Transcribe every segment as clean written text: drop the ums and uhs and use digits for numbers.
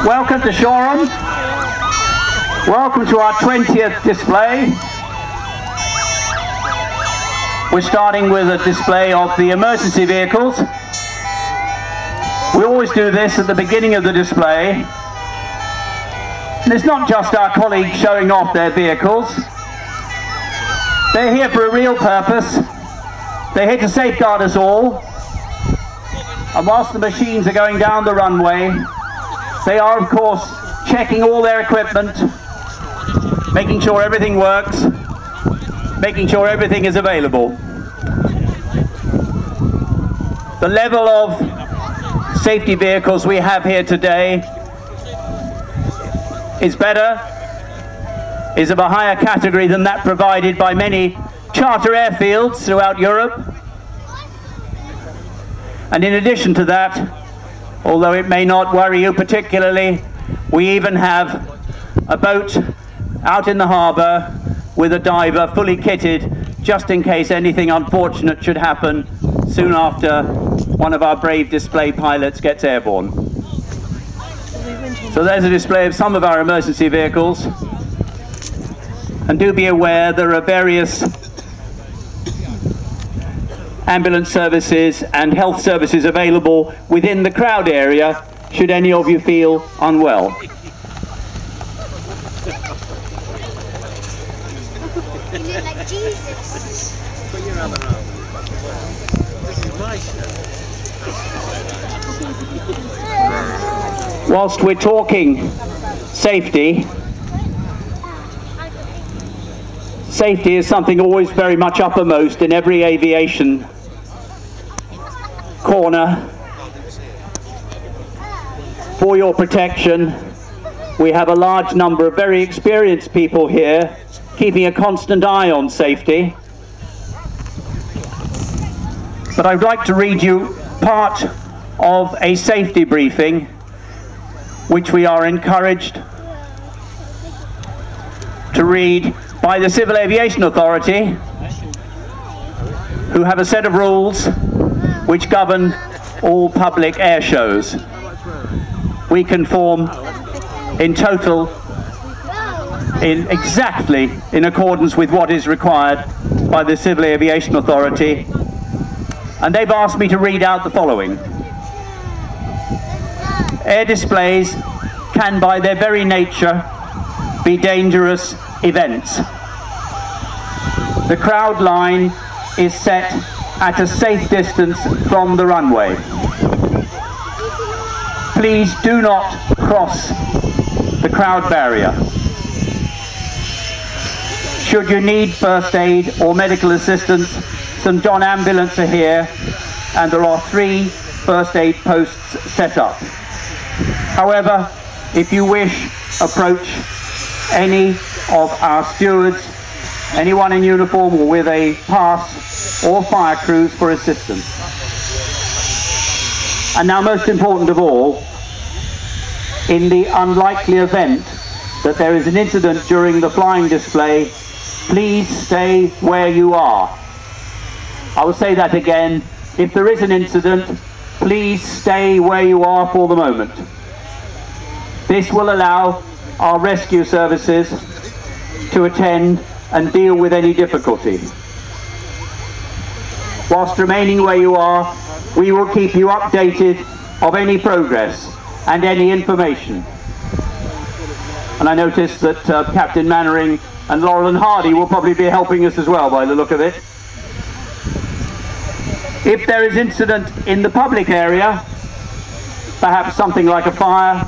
Welcome to Shoreham. Welcome to our 20th display. We're starting with a display of the emergency vehicles. We always do this at the beginning of the display. And it's not just our colleagues showing off their vehicles. They're here for a real purpose. They're here to safeguard us all. And whilst the machines are going down the runway, they are, of course, checking all their equipment, making sure everything works, making sure everything is available. The level of safety vehicles we have here today is better, is of a higher category than that provided by many charter airfields throughout Europe. And in addition to that, although it may not worry you particularly, we even have a boat out in the harbour with a diver fully kitted just in case anything unfortunate should happen soon after one of our brave display pilots gets airborne. So there's a display of some of our emergency vehicles. And do be aware there are various ambulance services and health services available within the crowd area should any of you feel unwell. You look like Jesus. Put your other arm. This is my shirt. Whilst we're talking safety, safety is something always very much uppermost in every aviation corner. For your protection, we have a large number of very experienced people here keeping a constant eye on safety. But I'd like to read you part of a safety briefing which we are encouraged to read by the Civil Aviation Authority, who have a set of rules which govern all public air shows. We conform in total, exactly in accordance with what is required by the Civil Aviation Authority, and they've asked me to read out the following. Air displays can by their very nature be dangerous events. The crowd line is set at a safe distance from the runway. Please do not cross the crowd barrier. Should you need first aid or medical assistance, St John Ambulance are here, and there are 3 first aid posts set up. However, if you wish, approach any of our stewards, anyone in uniform or with a pass, or fire crews for assistance. And now, most important of all, in the unlikely event that there is an incident during the flying display, please stay where you are. I will say that again. If there is an incident, please stay where you are for the moment. This will allow our rescue services to attend and deal with any difficulty. Whilst remaining where you are, we will keep you updated of any progress and any information. And I noticed that Captain Mannering and Laurel and Hardy will probably be helping us as well by the look of it. If there is incident in the public area, perhaps something like a fire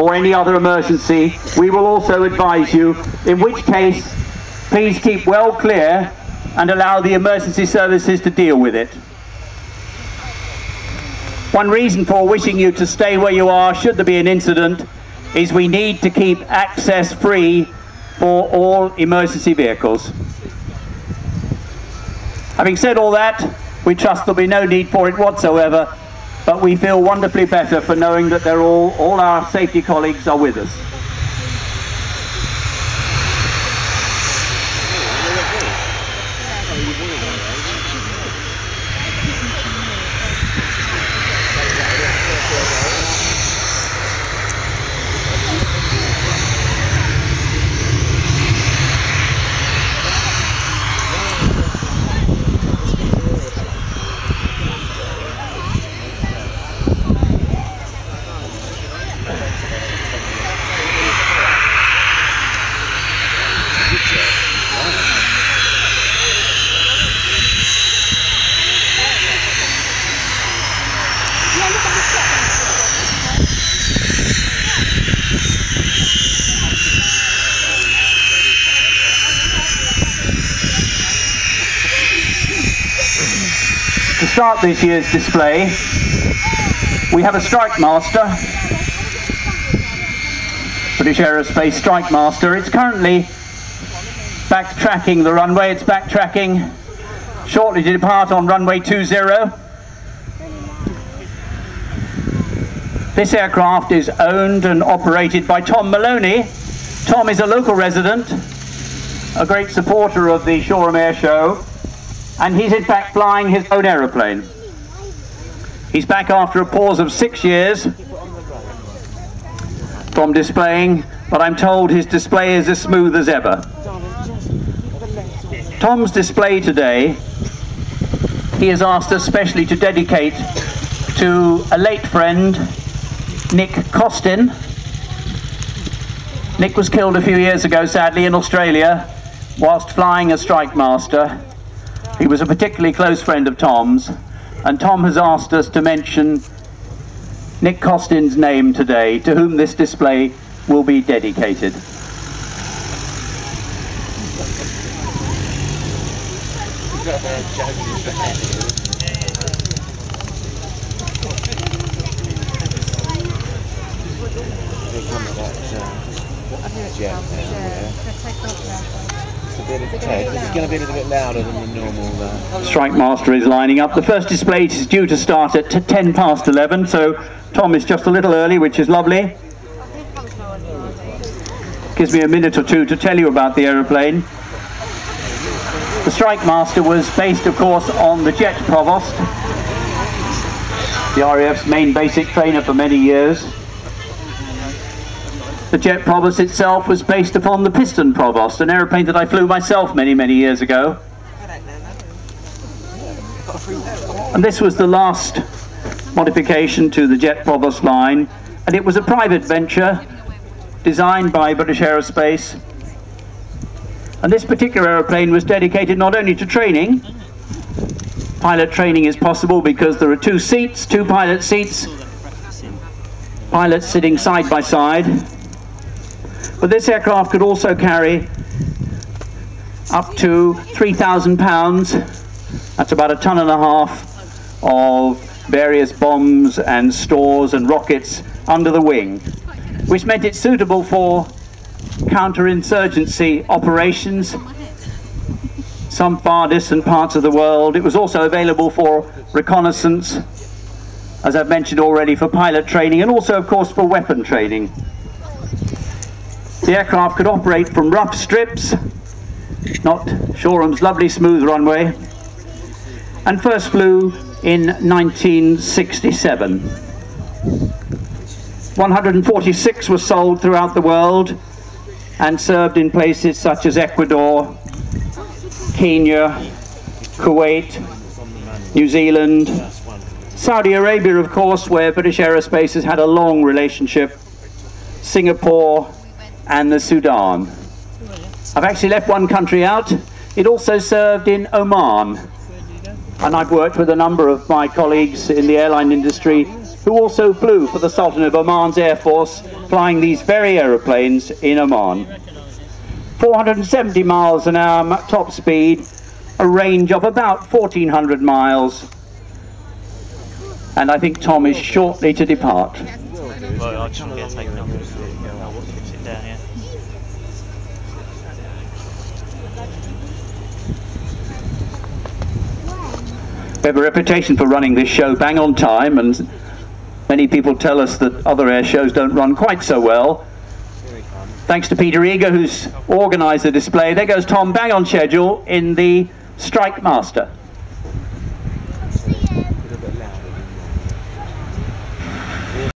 or any other emergency, we will also advise you, in which case please keep well clear and allow the emergency services to deal with it. One reason for wishing you to stay where you are should there be an incident is we need to keep access free for all emergency vehicles. Having said all that, we trust there'll be no need for it whatsoever, but we feel wonderfully better for knowing that they're all our safety colleagues are with us. start this year's display, we have a Strikemaster, British Aerospace Strikemaster. It's currently backtracking the runway. It's backtracking shortly to depart on runway 20. This aircraft is owned and operated by Tombologna. Tom is a local resident, a great supporter of the Shoreham Airshow, and he's in fact flying his own aeroplane. He's back after a pause of 6 years from displaying, but I'm told his display is as smooth as ever. Tom's display today, he has asked us specially to dedicate to a late friend, Nick Costin. Nick was killed a few years ago, sadly, in Australia, whilst flying a Strikemaster. He was a particularly close friend of Tom's, and Tom has asked us to mention Nick Costin's name today, to whom this display will be dedicated. It's going to be a little bit louder than the normal. Strikemaster is lining up. The first display is due to start at 11:10, so Tom is just a little early, which is lovely. Gives me a minute or two to tell you about the aeroplane. The Strikemaster was based, of course, on the Jet Provost, the RAF's main basic trainer for many years. The Jet Provost itself was based upon the Piston Provost, an aeroplane that I flew myself many, many years ago. And this was the last modification to the Jet Provost line, and it was a private venture designed by British Aerospace. And this particular aeroplane was dedicated not only to training. Pilot training is possible because there are two seats, two pilot seats, pilots sitting side by side. But this aircraft could also carry up to 3,000 pounds. That's about 1.5 tons of various bombs and stores and rockets under the wing, which meant it suitable for counterinsurgency operations, some far distant parts of the world. It was also available for reconnaissance, as I've mentioned already, for pilot training, and also, of course, for weapon training. The aircraft could operate from rough strips, not Shoreham's lovely smooth runway, and first flew in 1967. 146 were sold throughout the world and served in places such as Ecuador, Kenya, Kuwait, New Zealand, Saudi Arabia, of course, where British Aerospace has had a long relationship, Singapore, and the Sudan. I've actually left one country out. It also served in Oman, and I've worked with a number of my colleagues in the airline industry who also flew for the Sultan of Oman's Air Force, flying these very aeroplanes in Oman. 470 miles an hour top speed, a range of about 1,400 miles, and I think Tom is shortly to depart. Well, I just want to get taken off. Sit down here. We have a reputation for running this show bang on time, and many people tell us that other air shows don't run quite so well. Thanks to Peter Eager, who's organised the display. There goes Tom, bang on schedule in the Strikemaster.